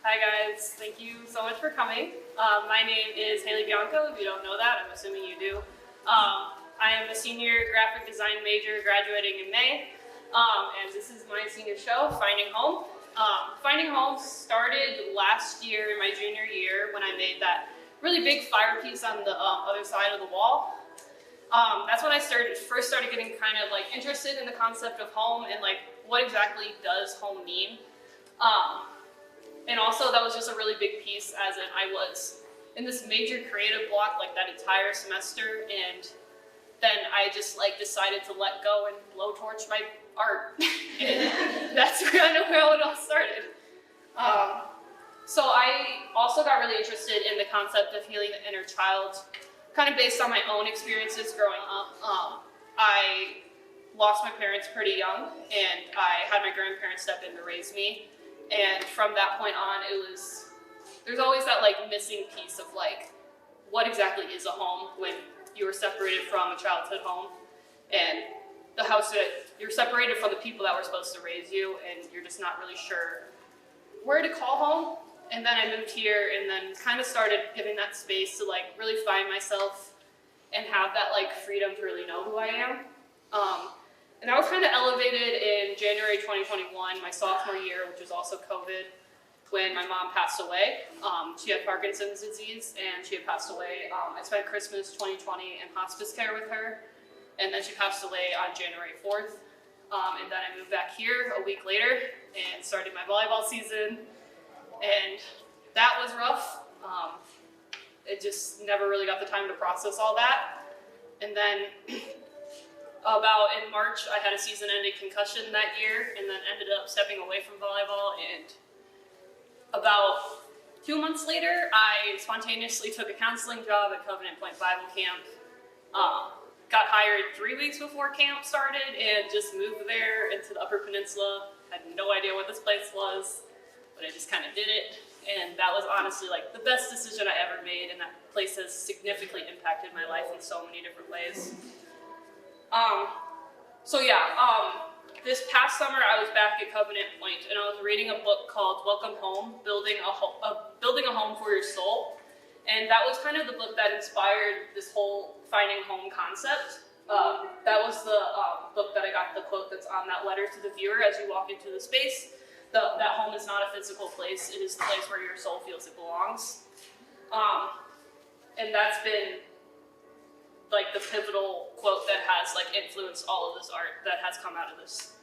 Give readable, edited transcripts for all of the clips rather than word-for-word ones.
Hi guys, thank you so much for coming. My name is Hailiey Bianco. If you don't know that, I'm assuming you do. I am a senior graphic design major graduating in May, and this is my senior show, Finding Home. Finding Home started last year in my junior year when I made that really big fire piece on the other side of the wall. That's when I first started getting kind of like interested in the concept of home and like what exactly does home mean. And also that was just a really big piece as in I was in this major creative block like that entire semester, and then I just like decided to let go and blowtorch my art. And that's kind of how it all started. So I also got really interested in the concept of healing the inner child, kind of based on my own experiences growing up. I lost my parents pretty young, and I had my grandparents step in to raise me. And from that point on, there's always that like missing piece of like, what exactly is a home when you were separated from a childhood home, and the house that you're separated from the people that were supposed to raise you, and you're just not really sure where to call home. And then I moved here and then kind of started giving that space to like really find myself and have that like freedom to really know who I am. And that was kind of elevated in January 2021, my sophomore year, which was also COVID, when my mom passed away. She had Parkinson's disease and she had passed away. I spent Christmas 2020 in hospice care with her, and then she passed away on January 4th. And then I moved back here a week later and started my volleyball season, and that was rough. It just never really got the time to process all that. And then about in March, I had a season-ending concussion that year, and then ended up stepping away from volleyball. And about 2 months later, I spontaneously took a counseling job at Covenant Point Bible Camp. Got hired 3 weeks before camp started, and just moved there into the Upper Peninsula. Had no idea what this place was, but I just kind of did it. And that was honestly like the best decision I ever made, and that place has significantly impacted my life in so many different ways. This past summer I was back at Covenant Point, and I was reading a book called Welcome Home, Building a Home for Your Soul. And that was kind of the book that inspired this whole finding home concept. That was the book that I got the quote that's on that letter to the viewer as you walk into the space. That home is not a physical place, it is the place where your soul feels it belongs. And that's been like the pivotal quote that has like influenced all of this art that has come out of this.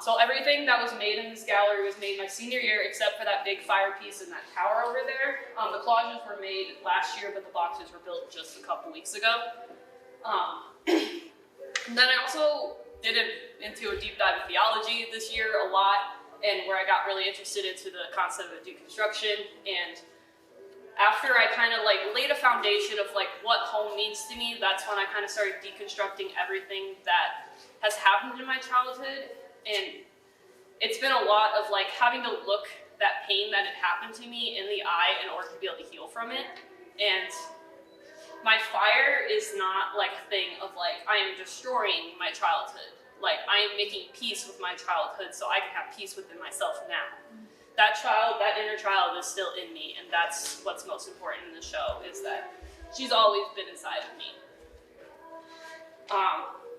So everything that was made in this gallery was made my senior year, except for that big fire piece in that tower over there. The collages were made last year, but the boxes were built just a couple weeks ago. And then I also did into a deep dive of theology this year a lot, and where I got really interested into the concept of deconstruction. And after I kind of like laid a foundation of like what home means to me, that's when I kind of started deconstructing everything that has happened in my childhood. And it's been a lot of like having to look that pain that had happened to me in the eye in order to be able to heal from it. And my fire is not like a thing of like, I am destroying my childhood. Like I am making peace with my childhood so I can have peace within myself now. That inner child is still in me, and that's what's most important in the show, is that she's always been inside of me.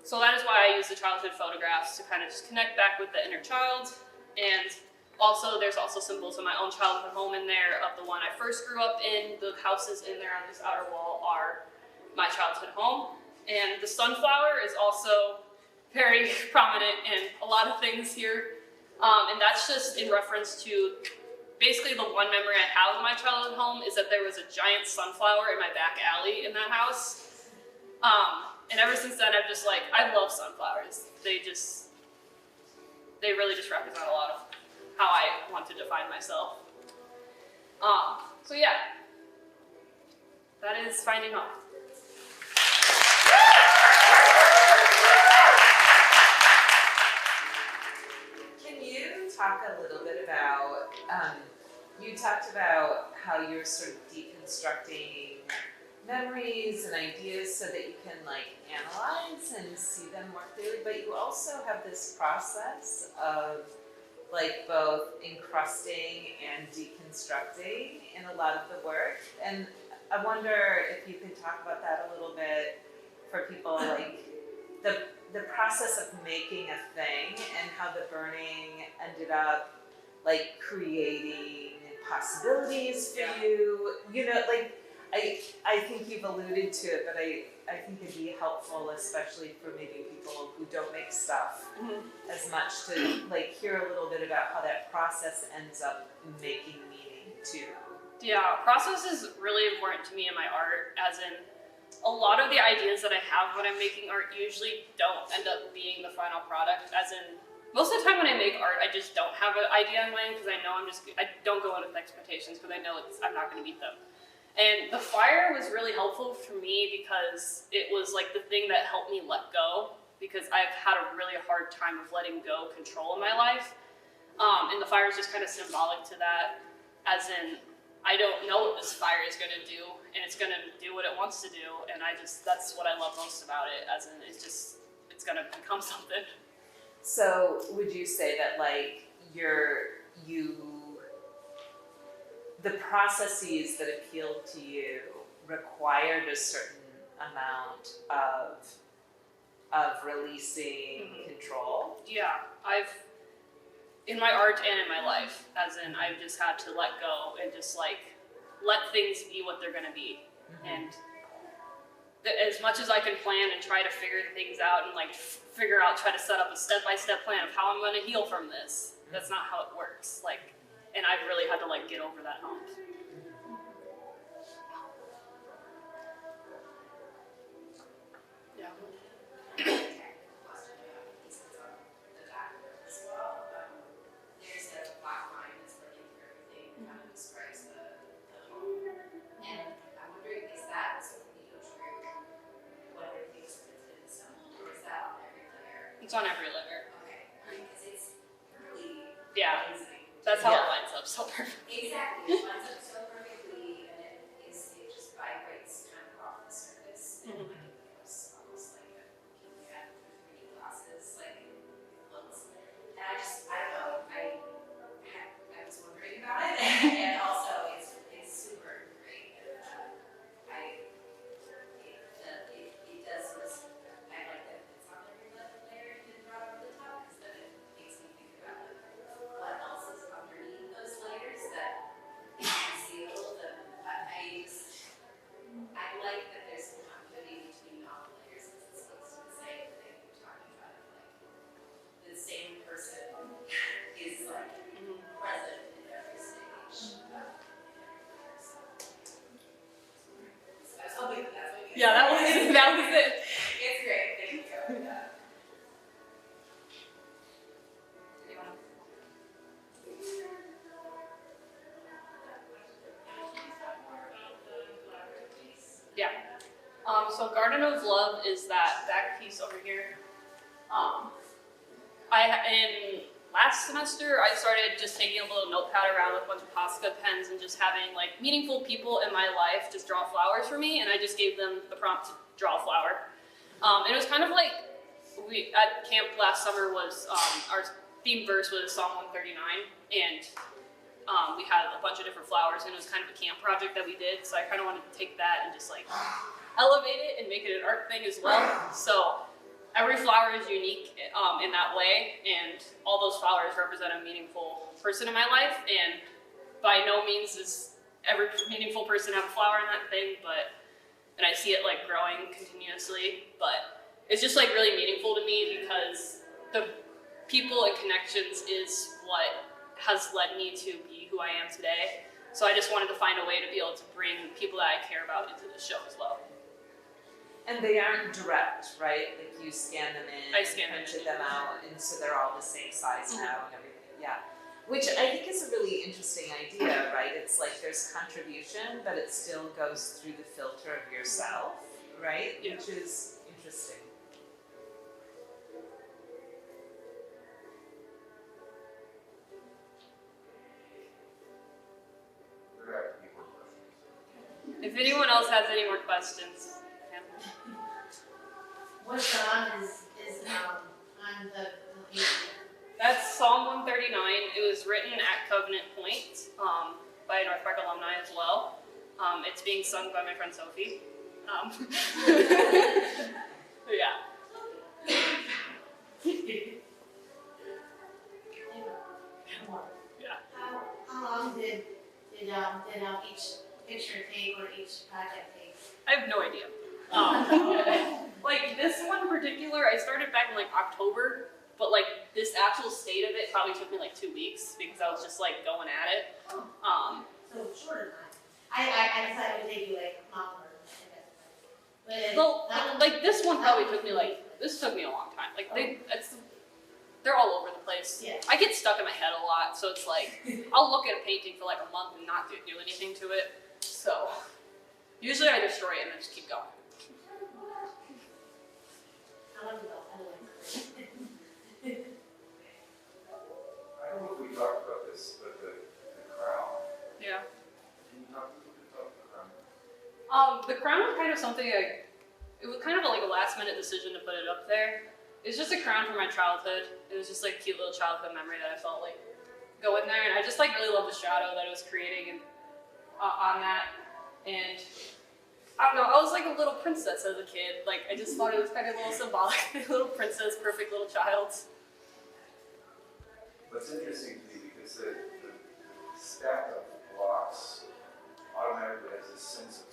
So that is why I use the childhood photographs to kind of just connect back with the inner child. And also, there's also symbols of my own childhood home in there, of the one I first grew up in. The houses in there on this outer wall are my childhood home. And the sunflower is also very prominent in a lot of things here. And that's just in reference to basically the one memory I have of my childhood home is that there was a giant sunflower in my back alley in that house. And ever since then, I've just like, I love sunflowers. They really just represent a lot of how I want to define myself. So yeah, that is Finding Home. Talk a little bit about, you talked about how you're sort of deconstructing memories and ideas so that you can like analyze and see them more clearly, but you also have this process of like both encrusting and deconstructing in a lot of the work. And I wonder if you could talk about that a little bit for people, like the process of making a thing and how the burning ended up like creating possibilities for you. You know, like I think you've alluded to it, but I think it'd be helpful, especially for maybe people who don't make stuff as much, to like hear a little bit about how that process ends up making meaning too. Yeah, process is really important to me in my art, as in a lot of the ideas that I have when I'm making art usually don't end up being the final product, as in most of the time when I make art, I just don't have an idea in mind because I know I don't go in with expectations because I know I'm not going to meet them. And the fire was really helpful for me because it was like the thing that helped me let go, because I've had a really hard time of letting go control in my life. And the fire is just kind of symbolic to that, as in I don't know what this fire is going to do, and it's going to do what it wants to do, and that's what I love most about it, as in it's going to become something. So would you say that like the processes that appealed to you required a certain amount of releasing control? Yeah, in my art and in my life, as in I've just had to let go and just like let things be what they're going to be. And as much as I can plan and try to figure things out and like try to set up a step-by-step plan of how I'm going to heal from this, that's not how it works. Like, and I've really had to like get over that hump. Yeah. There's a black line that's running through everything, kind of describes the home. And I'm wondering, is that completely true when everything's printed and assembled, or is that on every layer? It's on every layer. Okay, because it's really Yeah, amazing. that's how it lines up so perfectly. Exactly, it lines up so perfectly, and it just vibrates kind of off the surface. And like it feels almost like looking at 3D glasses, like it floats. And I don't know, I was wondering about it, and also it's super great. And it does this. I like that it's on every layer and then brought over the top, because then it makes me think about like what else is underneath those layers that is concealed. And I like that there's some continuity between all the layers, because it speaks to the same thing you're talking about. Like the same person is like present in every stage. So I was hoping that's what you Yeah, that was it. It's great, thank you. Yeah. So Garden of Love is that back piece over here. In last semester, I started just taking a little notepad around with a bunch of Posca pens and just having like meaningful people in my life just draw flowers for me, and I just gave them the prompt to draw a flower. And it was kind of like at camp last summer was our theme verse was Psalm 139, and we had a bunch of different flowers, and it was kind of a camp project that we did. So I kind of wanted to take that and just like elevate it and make it an art thing as well. So every flower is unique in that way, and all those flowers represent a meaningful person in my life. And by no means does every meaningful person have a flower in that thing, and I see it like growing continuously. But it's just like really meaningful to me because the people and connections is what has led me to be who I am today. So I just wanted to find a way to be able to bring people that I care about into the show as well. And they aren't direct, right? Like you scan them in, I scan them printed in. them out, and so they're all the same size now and everything. Yeah. Which I think is a really interesting idea, right? It's like there's contribution, but it still goes through the filter of yourself, right? Yeah. Which is interesting. If anyone else has any more questions. What song is on the That's Psalm 139. It was written at Covenant Point by a North Park alumni as well. It's being sung by my friend Sophie. Yeah. Yeah. How long did each picture take or each project take? I have no idea. Like this one in particular, I started back in like October, but like this actual state of it probably took me like 2 weeks because I was just like going at it. So shorter time. I thought it would take you like longer. Well, like this one probably took me this took me a long time. Like they're all over the place. Yeah. I get stuck in my head a lot, so it's like I'll look at a painting for like a month and not do anything to it. So usually I destroy it and then just keep going. I don't know. I don't know if we talked about this, but the crown. Yeah. Can you talk a little bit about the crown? The crown was kind of something it was kind of like a last minute decision to put it up there. It was just a crown from my childhood. It was just like a cute little childhood memory that I felt like go in there, and I just like really love the shadow that it was creating and on that. And I don't know, I was like a little princess as a kid. Like I just thought it was kind of a little symbolic, little princess, perfect little child. What's interesting to me because the stack of blocks automatically has this sense of